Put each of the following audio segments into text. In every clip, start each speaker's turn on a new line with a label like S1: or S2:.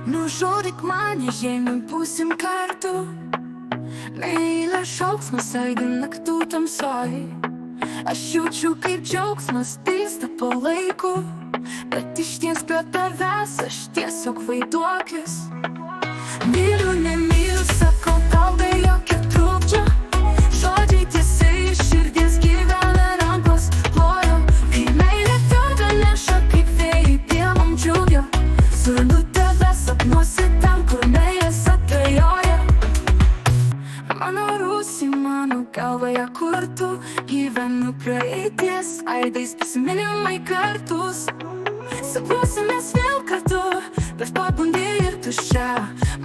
S1: Nužudyk mane, jei nebūsim kartu. Meilės šauksmas aidi naktų tamsoj. Aš jaučiu, kaip džiaugsmas dingsta po laiko, bet išties be tavęs aš tiesiog vaiduoklis. Myliu, nemyliu, sakau tau be jokio trukdžio. Žodžiai tiesiai iš širdies gyvena, rankos plojo. Kai meilė tave neša kaip vėjai pievom džiugio. Surandu tave sapnuose ten, kur meilės atvejoja. Mano rūsį, mano galvoje, kur tu gyvenu praeities aidais prisiminimai kartus. Sapnuosi mes vėl kartu, bet pabundė ir tuščia.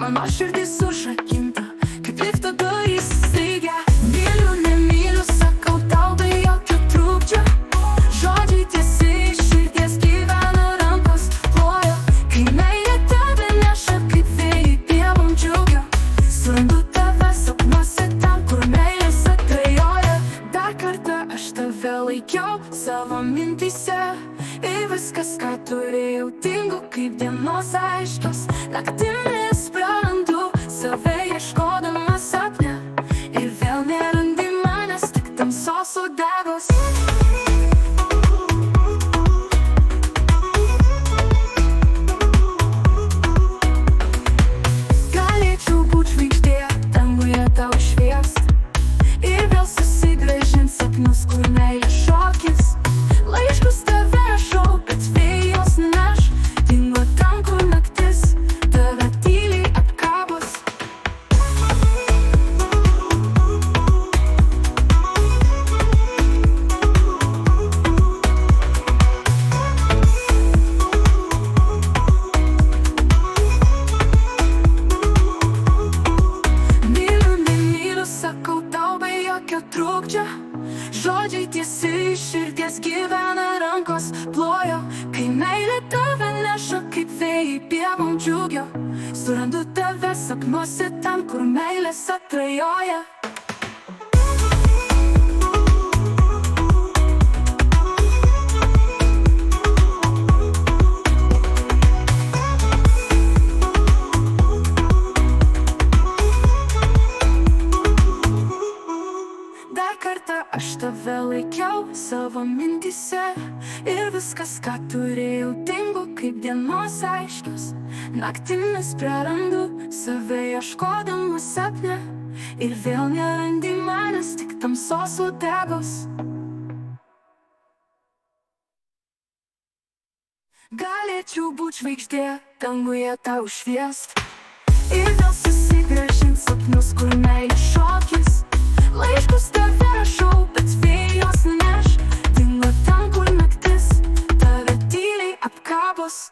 S1: Mano širdis užrakinta, kaip lifto durys staigia. Myliu, nemyliu, sakau tau be jokio trukdžio. Žodžiai tiesiai iš širdies gyvena, rankos plojo. Kai meilė tave neša kaip vėjai pievom džiugio. Surandu tave sapnuose ten, kur meilės atvejoja. Dar kartą aš tave laikiau savo mintyse. Ir viskas, ką turėjau, dingo kaip dienos aiškios. Naktimis prarandu save ieškodama sapne. Ir vėl nerandi manęs, tik tamsos uodegos. Galėčiau būt žvaigždė, danguje tau šviest. Ir vėl susigrąžint sapnus, kur meilė šokis. Laiškus tave rašau, bet vėjos neš. Dingo ten, kur naktis tave tyliai apkabos. Myliu, nemyliu, sakau tau be jokio trukdžio. Žodžiai tiesiai iš širdies gyvena, rankos plojo. Kai meilė tave neša kaip vėjai pievom džiugio. Surandu tave sapnuose ten, kur meilės atvejoja. Dar kartą aš tave laikiau savo mintyse. Ir viskas, ką turėjau, dingo kaip dienos aiškios. Naktimis prarandu save ieškodama sapne. Ir vėl nerandi manęs, tik tamsos uodegos. Galėčiau būt žvaigždė, danguje tau šviest. Ir vėl susigrąžint sapnus, kur meilė šokis. Laiškus tave rašau, bet vėjos neš. Dingo ten, kur naktis tave tyliai apkabos.